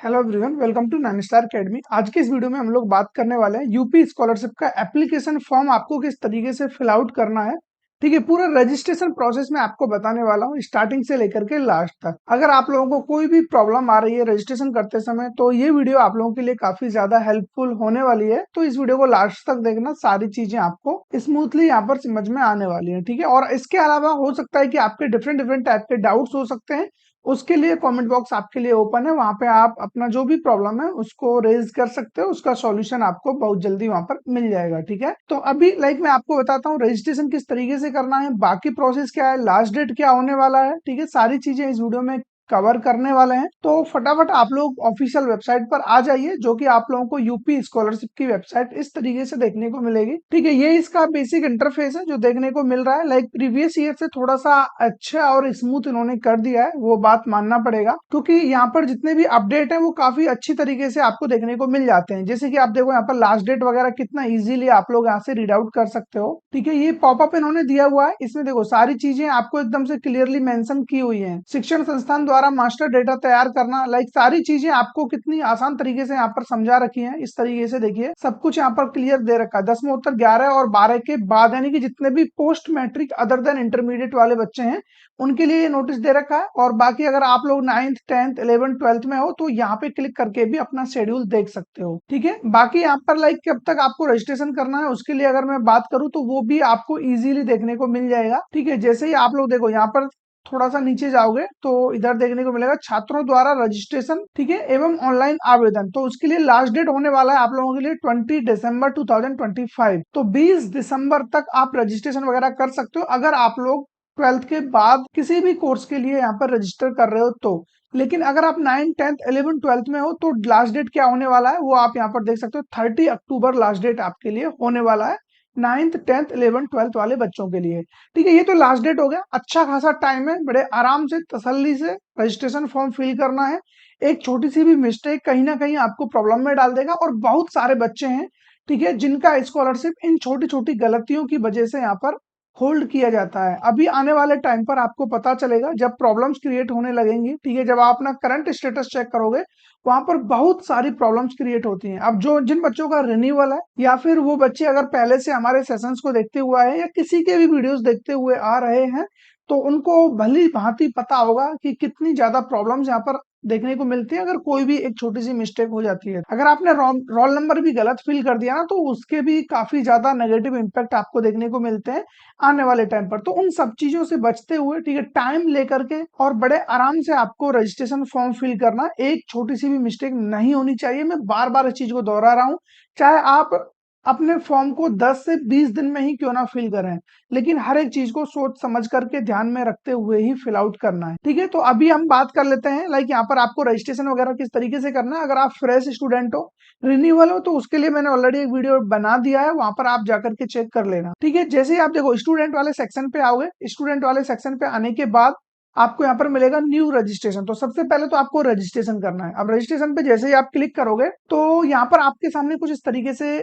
Hello everyone, welcome to Nine Star Academy. आज के इस वीडियो में हम लोग बात करने वाले हैं यूपी स्कॉलरशिप का एप्लीकेशन फॉर्म आपको किस तरीके से फिल आउट करना है। ठीक है, पूरा रजिस्ट्रेशन प्रोसेस में आपको बताने वाला हूँ स्टार्टिंग से लेकर के लास्ट तक। अगर आप लोगों को कोई भी प्रॉब्लम आ रही है रजिस्ट्रेशन करते समय तो ये वीडियो आप लोगों के लिए काफी ज्यादा हेल्पफुल होने वाली है। तो इस वीडियो को लास्ट तक देखना, सारी चीजें आपको स्मूथली यहाँ पर समझ में आने वाली है। ठीक है, और इसके अलावा हो सकता है कि आपके डिफरेंट डिफरेंट टाइप के डाउट्स हो सकते हैं। उसके लिए कमेंट बॉक्स आपके लिए ओपन है, वहां पे आप अपना जो भी प्रॉब्लम है उसको रेज कर सकते हो। उसका सॉल्यूशन आपको बहुत जल्दी वहां पर मिल जाएगा। ठीक है, तो अभी मैं आपको बताता हूँ रजिस्ट्रेशन किस तरीके से करना है, बाकी प्रोसेस क्या है, लास्ट डेट क्या होने वाला है। ठीक है, सारी चीजें इस वीडियो में कवर करने वाले हैं। तो फटाफट आप लोग ऑफिशियल वेबसाइट पर आ जाइए, जो कि आप लोगों को यूपी स्कॉलरशिप की वेबसाइट इस तरीके से देखने को मिलेगी। ठीक है, ये इसका बेसिक इंटरफेस है जो देखने को मिल रहा है। प्रीवियस ईयर से थोड़ा सा अच्छा और स्मूथ इन्होंने कर दिया है, वो बात मानना पड़ेगा, क्योंकि यहाँ पर जितने भी अपडेट है वो काफी अच्छी तरीके से आपको देखने को मिल जाते हैं। जैसे कि आप देखो यहाँ पर लास्ट डेट वगैरह कितना इजीली आप लोग यहाँ से रीड आउट कर सकते हो। ठीक है, ये पॉपअप इन्होंने दिया हुआ है, इसमें देखो सारी चीजें आपको एकदम से क्लियरली मेंशन की हुई है। शिक्षण संस्थान द्वारा मास्टर डेटा तैयार करना, सारी चीजें आपको कितनी आसान तरीके से यहाँ पर समझा रखी है। इस तरीके से देखिए सब कुछ यहाँ पर क्लियर दे रखा है। 10वां 11 और 12 के बाद यानी कि जितने भी post matric other than intermediate वाले बच्चे हैं उनके लिए ये नोटिस दे रखा है। और बाकी अगर आप लोग 9th 10th 11th 12th में हो तो यहाँ पे क्लिक करके भी अपना शेड्यूल देख सकते हो। ठीक है, बाकी यहाँ पर कब तक आपको रजिस्ट्रेशन करना है उसके लिए अगर मैं बात करूँ तो वो भी आपको इजीली देखने को मिल जाएगा। ठीक है, जैसे ही आप लोग देखो यहाँ पर थोड़ा सा नीचे जाओगे तो इधर देखने को मिलेगा छात्रों द्वारा रजिस्ट्रेशन। ठीक है, एवं ऑनलाइन आवेदन, तो उसके लिए लास्ट डेट होने वाला है आप लोगों के लिए 20 दिसंबर 2025। तो 20 दिसंबर तक आप रजिस्ट्रेशन वगैरह कर सकते हो अगर आप लोग 12th के बाद किसी भी कोर्स के लिए यहाँ पर रजिस्टर कर रहे हो तो। लेकिन अगर आप 9th 10th 11th 12th में हो तो लास्ट डेट क्या होने वाला है वो आप यहाँ पर देख सकते हो। 30 अक्टूबर लास्ट डेट आपके लिए होने वाला है 9th 10th 11th 12th वाले बच्चों के लिए। ठीक है, ये तो लास्ट डेट हो गया, अच्छा खासा टाइम है, बड़े आराम से तसल्ली से रजिस्ट्रेशन फॉर्म फिल करना है। एक छोटी सी भी मिस्टेक कहीं ना कहीं आपको प्रॉब्लम में डाल देगा, और बहुत सारे बच्चे हैं ठीक है जिनका स्कॉलरशिप इन छोटी छोटी गलतियों की वजह से यहाँ पर होल्ड किया जाता है। अभी आने वाले टाइम पर आपको पता चलेगा जब प्रॉब्लम्स क्रिएट होने लगेंगी। ठीक है, जब आप अपना करंट स्टेटस चेक करोगे वहां पर बहुत सारी प्रॉब्लम्स क्रिएट होती हैं। अब जो जिन बच्चों का रिन्यूअल है या फिर वो बच्चे अगर पहले से हमारे सेशंस को देखते हुए आए या किसी के भी वीडियोस देखते हुए आ रहे हैं तो उनको भली भांति पता होगा कि कितनी ज्यादा प्रॉब्लम्स यहाँ पर देखने को मिलती है अगर कोई भी एक छोटी सी मिस्टेक हो जाती है। अगर आपने रोल नंबर भी गलत फिल कर दिया ना तो उसके भी काफी ज्यादा नेगेटिव इम्पैक्ट आपको देखने को मिलते हैं आने वाले टाइम पर। तो उन सब चीजों से बचते हुए ठीक है टाइम लेकर के और बड़े आराम से आपको रजिस्ट्रेशन फॉर्म फिल करना, एक छोटी सी भी मिस्टेक नहीं होनी चाहिए। मैं बार बार इस चीज को दोहरा रहा हूँ, चाहे आप अपने फॉर्म को 10 से 20 दिन में ही क्यों ना फिल करें, लेकिन हर एक चीज को सोच समझ करके ध्यान में रखते हुए ही फिल आउट करना है। ठीक है, तो अभी हम बात कर लेते हैं यहाँ पर आपको रजिस्ट्रेशन वगैरह किस तरीके से करना है। अगर आप फ्रेश स्टूडेंट हो, रिन्यूअल हो, तो उसके लिए मैंने ऑलरेडी एक वीडियो बना दिया है, वहां पर आप जाकर के चेक कर लेना। ठीक है, जैसे ही आप देखो स्टूडेंट वाले सेक्शन पे आओगे, स्टूडेंट वाले सेक्शन पे आने के बाद आपको यहाँ पर मिलेगा न्यू रजिस्ट्रेशन। तो सबसे पहले तो आपको रजिस्ट्रेशन करना है। अब रजिस्ट्रेशन पे जैसे ही आप क्लिक करोगे तो यहाँ पर आपके सामने कुछ इस तरीके से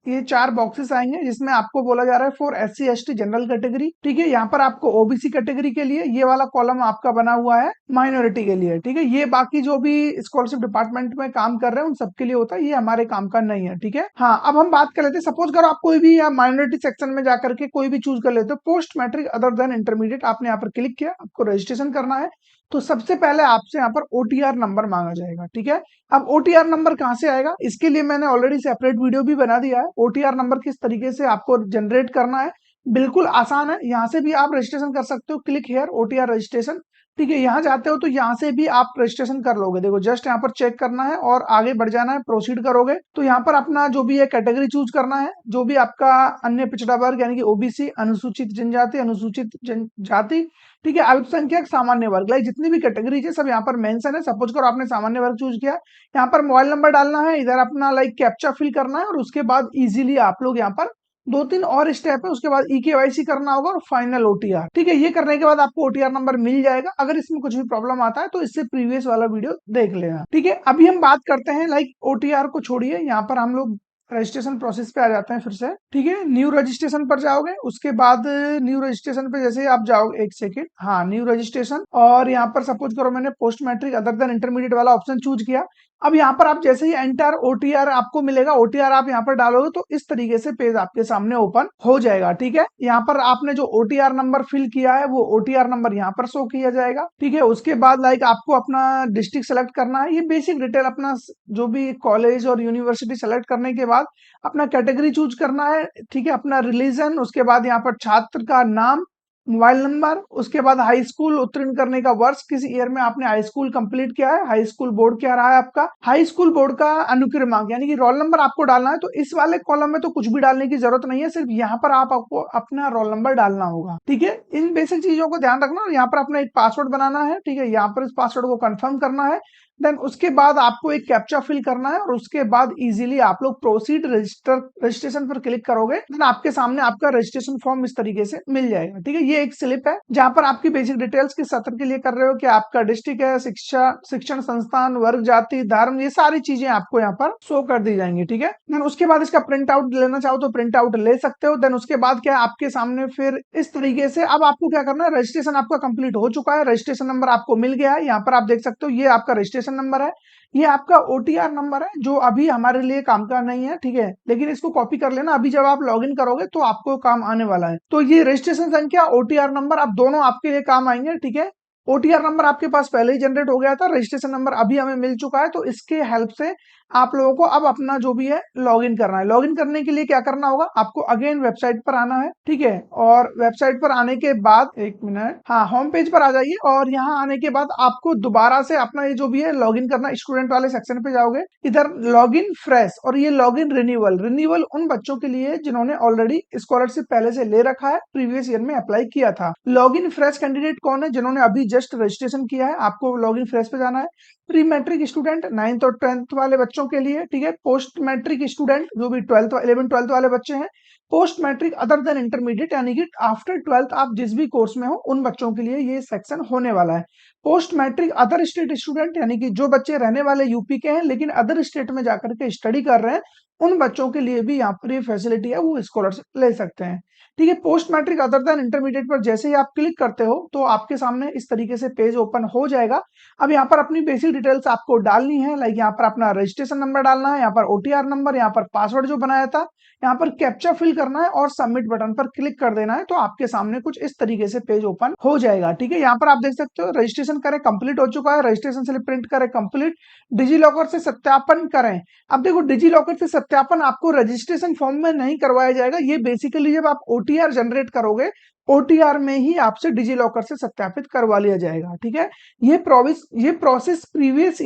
ये 4 बॉक्सेस आएंगे जिसमें आपको बोला जा रहा है for SC ST general category. ठीक है, यहाँ पर आपको OBC कैटेगरी के लिए ये वाला कॉलम आपका बना हुआ है, माइनॉरिटी के लिए। ठीक है, ये बाकी जो भी स्कॉलरशिप डिपार्टमेंट में काम कर रहे हैं उन सबके लिए होता है, ये हमारे काम का नहीं है। ठीक है, हाँ अब हम बात कर लेते हैं। सपोज करो आप कोई भी माइनॉरिटी सेक्शन में जाकर के कोई भी चूज कर लेते हो, post matric other than intermediate, आपने यहाँ पर क्लिक किया, आपको रजिस्ट्रेशन करना है। तो सबसे पहले आपसे यहाँ पर OTR नंबर मांगा जाएगा। ठीक है, अब OTR नंबर कहाँ से आएगा, इसके लिए मैंने ऑलरेडी सेपरेट वीडियो भी बना दिया है। OTR नंबर किस तरीके से आपको जनरेट करना है, बिल्कुल आसान है। यहाँ से भी आप रजिस्ट्रेशन कर सकते हो, क्लिक हेयर OTR रजिस्ट्रेशन। ठीक है, यहाँ जाते हो तो यहाँ से भी आप रजिस्ट्रेशन कर लोगे। देखो जस्ट यहाँ पर चेक करना है और आगे बढ़ जाना है, प्रोसीड करोगे तो यहाँ पर अपना जो भी है कैटेगरी चूज करना है, जो भी आपका अन्य पिछड़ा वर्ग यानी कि OBC, अनुसूचित जनजाति, अनुसूचित जनजाति, ठीक है, अल्पसंख्यक, सामान्य वर्ग, जितनी भी कैटेगरी है सब यहाँ पर मेंशन है। सपोज करो आपने सामान्य वर्ग चूज किया, यहाँ पर मोबाइल नंबर डालना है, इधर अपना कैप्चा फिल करना है और उसके बाद इजीली आप लोग यहाँ पर 2-3 और स्टेप है, उसके बाद EKYC करना होगा और फाइनल OTR। ठीक है, ये करने के बाद आपको OTR नंबर मिल जाएगा। अगर इसमें कुछ भी प्रॉब्लम आता है तो इससे प्रीवियस वाला वीडियो देख लेना। ठीक है, अभी हम बात करते हैं OTR को छोड़िए, यहाँ पर हम लोग रजिस्ट्रेशन प्रोसेस पे आ जाते हैं फिर से। ठीक है, न्यू रजिस्ट्रेशन पर जाओगे, उसके बाद न्यू रजिस्ट्रेशन पे जैसे ही आप जाओगे, एक सेकेंड, हाँ न्यू रजिस्ट्रेशन, और यहाँ पर सपोज करो मैंने post matric other than intermediate वाला ऑप्शन चूज किया। अब यहाँ पर आप जैसे ही एंटर ओटीआर आपको मिलेगा, ओटीआर आप यहाँ पर डालोगे तो इस तरीके से पेज आपके सामने ओपन हो जाएगा। ठीक है, यहाँ पर आपने जो ओटीआर नंबर फिल किया है वो ओटीआर नंबर यहाँ पर शो किया जाएगा। ठीक है, उसके बाद लाइक आपको अपना डिस्ट्रिक्ट सेलेक्ट करना है, ये बेसिक डिटेल अपना जो भी कॉलेज और यूनिवर्सिटी सेलेक्ट करने के बाद अपना कैटेगरी चूज करना है। ठीक है, अपना रिलीजन, उसके बाद यहाँ पर छात्र का नाम, मोबाइल नंबर, उसके बाद हाई स्कूल उत्तीर्ण करने का वर्ष, किस ईयर में आपने हाई स्कूल कंप्लीट किया है, हाई स्कूल बोर्ड क्या रहा है आपका, हाई स्कूल बोर्ड का अनुक्रमांक यानी कि रोल नंबर आपको डालना है। तो इस वाले कॉलम में तो कुछ भी डालने की जरूरत नहीं है, सिर्फ यहाँ पर आपको अपना रोल नंबर डालना होगा। ठीक है, इन बेसिक चीजों को ध्यान रखना और यहाँ पर अपना एक पासवर्ड बनाना है। ठीक है, यहाँ पर इस पासवर्ड को कंफर्म करना है। देन उसके बाद आपको एक कैप्चा फिल करना है और उसके बाद इजीली आप लोग प्रोसीड रजिस्ट्रेशन पर क्लिक करोगे, देन आपके सामने आपका रजिस्ट्रेशन फॉर्म इस तरीके से मिल जाएगा। ठीक है, ये एक स्लिप है जहां पर आपकी बेसिक डिटेल्स किस सत्र के लिए कर रहे हो, कि आपका डिस्ट्रिक्ट है, शिक्षा शिक्षण संस्थान, वर्ग, जाति, धर्म, ये सारी चीजें आपको यहाँ पर शो कर दी जाएंगी। ठीक है, देन उसके बाद इसका प्रिंट आउट लेना चाहो तो प्रिंट आउट ले सकते हो। देन उसके बाद क्या आपके सामने फिर इस तरीके से अब आपको क्या करना है, रजिस्ट्रेशन आपका कंप्लीट हो चुका है, रजिस्ट्रेशन नंबर आपको मिल गया है। यहाँ पर आप देख सकते हो ये आपका रजिस्ट्रेशन नंबर है, ये आपका ओटीआर नंबर है जो अभी हमारे लिए काम का नहीं है। ठीक है, लेकिन इसको कॉपी कर लेना, अभी जब आप लॉगिन करोगे तो आपको काम आने वाला है। तो ये रजिस्ट्रेशन संख्या, ओटीआर नंबर, अब दोनों आपके लिए काम आएंगे। ठीक है, ओटीआर नंबर आपके पास पहले ही जनरेट हो गया था, रजिस्ट्रेशन नंबर अभी हमें मिल चुका है, तो इसके हेल्प से आप लोगों को अब अपना जो भी है लॉगिन करना है। लॉगिन करने के लिए क्या करना होगा, आपको अगेन वेबसाइट पर आना है। ठीक है, और वेबसाइट पर आने के बाद एक मिनट, हाँ, होम पेज पर आ जाइए और यहाँ आने के बाद आपको दोबारा से अपना ये जो भी है लॉगिन करना, स्टूडेंट वाले सेक्शन पे जाओगे, इधर लॉगिन फ्रेश और ये लॉगिन रिन्यूअल, रिन्यूअल उन बच्चों के लिए जिन्होंने ऑलरेडी स्कॉलरशिप पहले से ले रखा है, प्रीवियस ईयर में अप्लाई किया था। लॉगिन फ्रेश कैंडिडेट कौन है, जिन्होंने अभी जस्ट रजिस्ट्रेशन किया है, आपको लॉगिन फ्रेश पे जाना है। प्री मैट्रिक स्टूडेंट 9th और 10th वाले बच्चों के लिए। ठीक है, पोस्ट मैट्रिक स्टूडेंट जो भी 11th 12th वाले बच्चे हैं, post matric other than intermediate यानी कि आफ्टर 12th आप जिस भी कोर्स में हो उन बच्चों के लिए ये सेक्शन होने वाला है। Post matric other state student यानी कि जो बच्चे रहने वाले यूपी के हैं लेकिन अदर स्टेट में जाकर के स्टडी कर रहे हैं, उन बच्चों के लिए भी यहाँ पर ये फैसिलिटी है, वो स्कॉलरशिप ले सकते हैं। ठीक है, post matric other than intermediate पर जैसे ही आप क्लिक करते हो तो आपके सामने इस तरीके से पेज ओपन हो जाएगा। अब यहाँ पर अपनी बेसिक डिटेल्स आपको डालनी है, लाइक यहाँ पर अपना रजिस्ट्रेशन नंबर डालना है, यहाँ पर ओटीआर नंबर, यहाँ पर पासवर्ड जो बनाया था, यहाँ पर कैप्चा फिल करना है और सबमिट बटन पर क्लिक कर देना है। तो आपके सामने कुछ इस तरीके से पेज ओपन हो जाएगा। ठीक है, यहाँ पर आप देख सकते हो रजिस्ट्रेशन करें कंप्लीट हो चुका है, रजिस्ट्रेशन स्लिप प्रिंट करें कंप्लीट, डिजी लॉकर से सत्यापन करें। अब देखो डिजी लॉकर से सत्यापन आपको रजिस्ट्रेशन फॉर्म में नहीं करवाया जाएगा, ये बेसिकली जब आप ओटीआर जनरेट करोगे ओटीआर में ही आपसे डिजी लॉकर से सत्यापित करवा लिया जाएगा। ठीक है, ये प्रोसेस प्रीवियस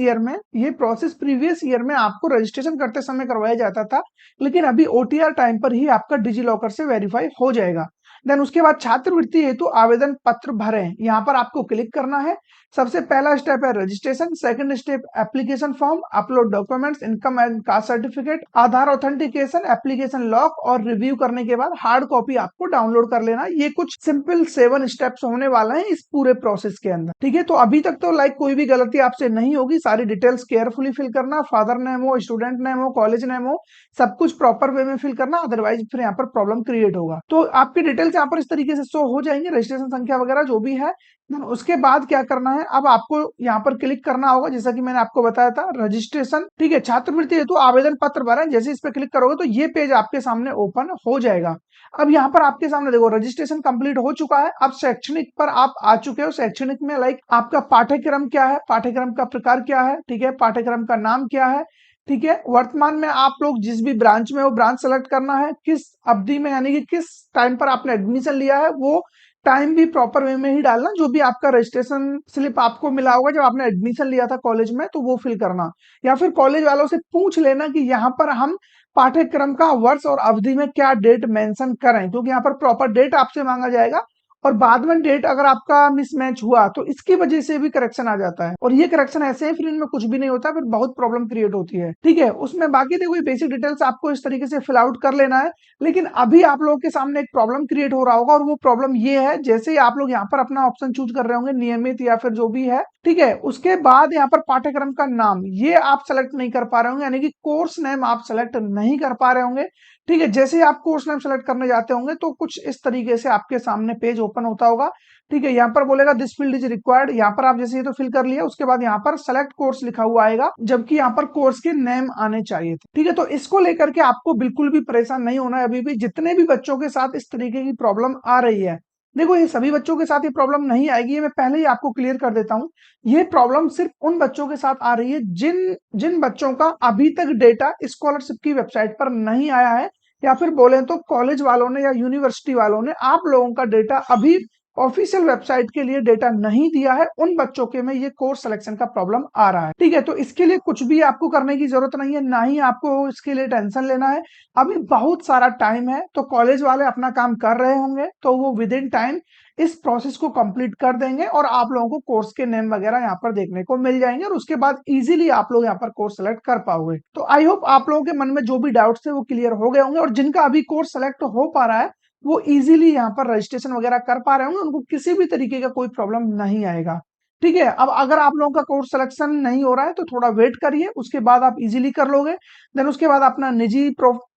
ईयर में आपको रजिस्ट्रेशन करते समय करवाया जाता था, लेकिन अभी ओटीआर टाइम पर ही आपका डिजी लॉकर से वेरीफाई हो जाएगा। देन उसके बाद छात्रवृत्ति हेतु आवेदन पत्र भरें, यहाँ पर आपको क्लिक करना है। सबसे पहला स्टेप है registration, second step application form, upload documents, income and caste certificate, Aadhaar authentication, application lock और रिव्यू करने के बाद हार्ड कॉपी आपको डाउनलोड कर लेना। ये कुछ सिंपल 7 स्टेप्स होने वाले हैं इस पूरे प्रोसेस के अंदर। ठीक है, तो अभी तक तो लाइक कोई भी गलती आपसे नहीं होगी, सारी डिटेल्स केयरफुली फिल करना, फादर नेम हो, स्टूडेंट नेम हो, कॉलेज नेम हो, सब कुछ प्रॉपर वे में फिल करना, अदरवाइज फिर यहाँ पर प्रॉब्लम क्रिएट होगा। तो आपकी डिटेल्स यहाँ पर इस तरीके से शो हो जाएंगे, रजिस्ट्रेशन संख्या वगैरह जो भी है। उसके बाद क्या करना है, अब आपको यहाँ पर क्लिक करना होगा, जैसा कि मैंने आपको बताया था रजिस्ट्रेशन। ठीक है, छात्रवृत्ति हेतु आवेदन पत्र भरें, जैसे इस पे क्लिक करोगे तो ये पेज आपके सामने ओपन हो जाएगा। अब यहाँ पर आपके सामने देखो रजिस्ट्रेशन कंप्लीट हो चुका है, अब शैक्षणिक पर आप आ चुके हो। शैक्षणिक में लाइक आपका पाठ्यक्रम क्या है, पाठ्यक्रम का प्रकार क्या है, ठीक है, पाठ्यक्रम का नाम क्या है। ठीक है, वर्तमान में आप लोग जिस भी ब्रांच में हो ब्रांच सेलेक्ट करना है, किस अवधि में यानी कि किस टाइम पर आपने एडमिशन लिया है वो टाइम भी प्रॉपर वे में ही डालना। जो भी आपका रजिस्ट्रेशन स्लिप आपको मिला होगा जब आपने एडमिशन लिया था कॉलेज में तो वो फिल करना, या फिर कॉलेज वालों से पूछ लेना कि यहाँ पर हम पाठ्यक्रम का वर्ष और अवधि में क्या डेट मेंशन करें, क्योंकि यहाँ पर प्रॉपर डेट आपसे मांगा जाएगा और बाद में डेट अगर आपका मिसमैच हुआ तो इसकी वजह से भी करेक्शन आ जाता है, और ये करेक्शन ऐसे ही फिर इनमें कुछ भी नहीं होता, फिर बहुत प्रॉब्लम क्रिएट होती है। ठीक है, उसमें बाकी देखो बेसिक डिटेल्स आपको इस तरीके से फिल आउट कर लेना है। लेकिन अभी आप लोगों के सामने एक प्रॉब्लम क्रिएट हो रहा होगा, और वो प्रॉब्लम ये है, जैसे ही आप लोग यहाँ पर अपना ऑप्शन चूज कर रहे होंगे नियमित या फिर जो भी है, ठीक है, उसके बाद यहाँ पर पाठ्यक्रम का नाम ये आप सेलेक्ट नहीं कर पा रहे होंगे, यानी कि कोर्स नेम आप सेलेक्ट नहीं कर पा रहे होंगे। ठीक है, जैसे ही आप कोर्स नेम सेलेक्ट करने जाते होंगे तो कुछ इस तरीके से आपके सामने पेज ओपन होता होगा। ठीक है, यहाँ पर बोलेगा दिस फील्ड इज रिक्वायर्ड, यहाँ पर आप जैसे ये तो फिल कर लिया, उसके बाद यहाँ पर सेलेक्ट कोर्स लिखा हुआ आएगा, जबकि यहाँ पर कोर्स के नेम आने चाहिए थे। ठीक है, तो इसको लेकर के आपको बिल्कुल भी परेशान नहीं होना है। अभी भी जितने भी बच्चों के साथ इस तरीके की प्रॉब्लम आ रही है, देखो ये सभी बच्चों के साथ ये प्रॉब्लम नहीं आएगी, ये मैं पहले ही आपको क्लियर कर देता हूँ। ये प्रॉब्लम सिर्फ उन बच्चों के साथ आ रही है जिन जिन बच्चों का अभी तक डेटा स्कॉलरशिप की वेबसाइट पर नहीं आया है, या फिर बोले तो कॉलेज वालों ने या यूनिवर्सिटी वालों ने आप लोगों का डेटा अभी ऑफिशियल वेबसाइट के लिए डेटा नहीं दिया है, उन बच्चों के में ये कोर्स सिलेक्शन का प्रॉब्लम आ रहा है। ठीक है, तो इसके लिए कुछ भी आपको करने की जरूरत नहीं है, ना ही आपको इसके लिए टेंशन लेना है। अभी बहुत सारा टाइम है, तो कॉलेज वाले अपना काम कर रहे होंगे, तो वो विद इन टाइम इस प्रोसेस को कंप्लीट कर देंगे और आप लोगों को कोर्स के नेम वगैरह यहाँ पर देखने को मिल जाएंगे, और उसके बाद इजीली आप लोग यहाँ पर कोर्स सेलेक्ट कर पाओगे। तो आई होप आप लोगों के मन में जो भी डाउट्स थे वो क्लियर हो गए होंगे, और जिनका अभी कोर्स सेलेक्ट हो पा रहा है वो इजीली यहाँ पर रजिस्ट्रेशन वगैरह कर पा रहे होंगे, उनको किसी भी तरीके का कोई प्रॉब्लम नहीं आएगा। ठीक है, अब अगर आप लोगों का कोर्स सिलेक्शन नहीं हो रहा है तो थोड़ा वेट करिए, उसके बाद आप इजीली कर लोगे। देन उसके बाद अपना निजी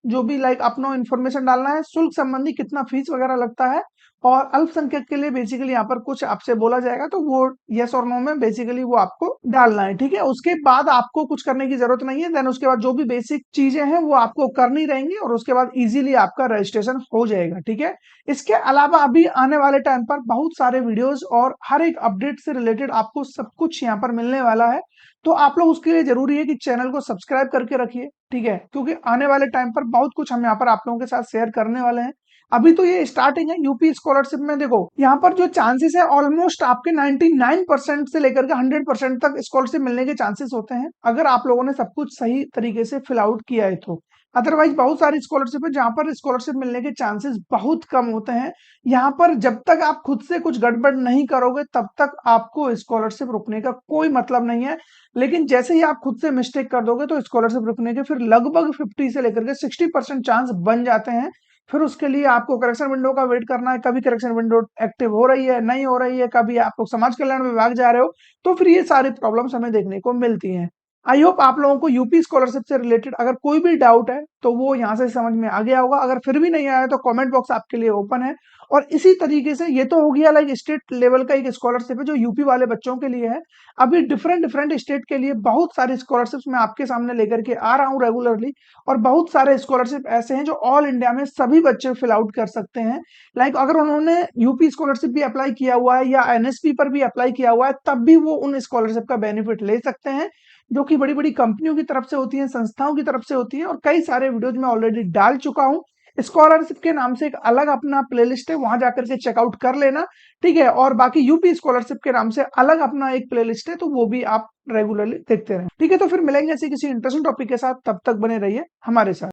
जो भी लाइक अपना इन्फॉर्मेशन डालना है, शुल्क संबंधी कितना फीस वगैरह लगता है, और अल्पसंख्यक के लिए बेसिकली यहाँ पर कुछ आपसे बोला जाएगा, तो वो यस और नो में बेसिकली वो आपको डालना है। ठीक है, उसके बाद आपको कुछ करने की जरूरत नहीं है। देन उसके बाद जो भी बेसिक चीजें हैं वो आपको करनी रहेंगी, और उसके बाद इजीली आपका रजिस्ट्रेशन हो जाएगा। ठीक है, इसके अलावा अभी आने वाले टाइम पर बहुत सारे वीडियोस और हर एक अपडेट से रिलेटेड आपको सब कुछ यहाँ पर मिलने वाला है, तो आप लोग उसके लिए जरूरी है कि चैनल को सब्सक्राइब करके रखिए। ठीक है, क्योंकि आने वाले टाइम पर बहुत कुछ हम यहाँ पर आप लोगों के साथ शेयर करने वाले हैं। अभी तो ये स्टार्टिंग है यूपी स्कॉलरशिप में। देखो यहाँ पर जो चांसेस है ऑलमोस्ट आपके 99% से लेकर के 100% तक स्कॉलरशिप मिलने के चांसेस होते हैं, अगर आप लोगों ने सब कुछ सही तरीके से फिल आउट किया है तो। अदरवाइज बहुत सारी स्कॉलरशिप है जहां पर स्कॉलरशिप मिलने के चांसेस बहुत कम होते हैं। यहाँ पर जब तक आप खुद से कुछ गड़बड़ नहीं करोगे तब तक आपको स्कॉलरशिप रुकने का कोई मतलब नहीं है, लेकिन जैसे ही आप खुद से मिस्टेक कर दोगे तो स्कॉलरशिप रुकने के फिर लगभग 50 से लेकर के 60% चांस बन जाते हैं। फिर उसके लिए आपको करेक्शन विंडो का वेट करना है, कभी करेक्शन विंडो एक्टिव हो रही है नहीं हो रही है, कभी आप लोग समाज कल्याण विभाग जा रहे हो, तो फिर ये सारी प्रॉब्लम्स हमें देखने को मिलती हैं। आई होप आप लोगों को यूपी स्कॉलरशिप से रिलेटेड अगर कोई भी डाउट है तो वो यहाँ से समझ में आ गया होगा, अगर फिर भी नहीं आया तो कमेंट बॉक्स आपके लिए ओपन है। और इसी तरीके से ये तो हो गया लाइक स्टेट लेवल का एक स्कॉलरशिप है जो यूपी वाले बच्चों के लिए है। अभी डिफरेंट डिफरेंट स्टेट के लिए बहुत सारे स्कॉलरशिप्स मैं आपके सामने लेकर के आ रहा हूँ रेगुलरली, और बहुत सारे स्कॉलरशिप ऐसे हैं जो ऑल इंडिया में सभी बच्चे फिल आउट कर सकते हैं। लाइक अगर उन्होंने यूपी स्कॉलरशिप भी अप्लाई किया हुआ है या एनएसपी पर भी अप्लाई किया हुआ है तब भी वो उन स्कॉलरशिप का बेनिफिट ले सकते हैं, जो कि बड़ी बड़ी कंपनियों की तरफ से होती है, संस्थाओं की तरफ से होती है, और कई सारे वीडियोज में ऑलरेडी डाल चुका हूँ। स्कॉलरशिप के नाम से एक अलग अपना प्लेलिस्ट है, वहां जाकर के चेकआउट कर लेना। ठीक है, और बाकी यूपी स्कॉलरशिप के नाम से अलग अपना एक प्लेलिस्ट है, तो वो भी आप रेगुलरली देखते रहें। ठीक है, तो फिर मिलेंगे ऐसे किसी इंटरेस्टिंग टॉपिक के साथ, तब तक बने रहिए हमारे साथ।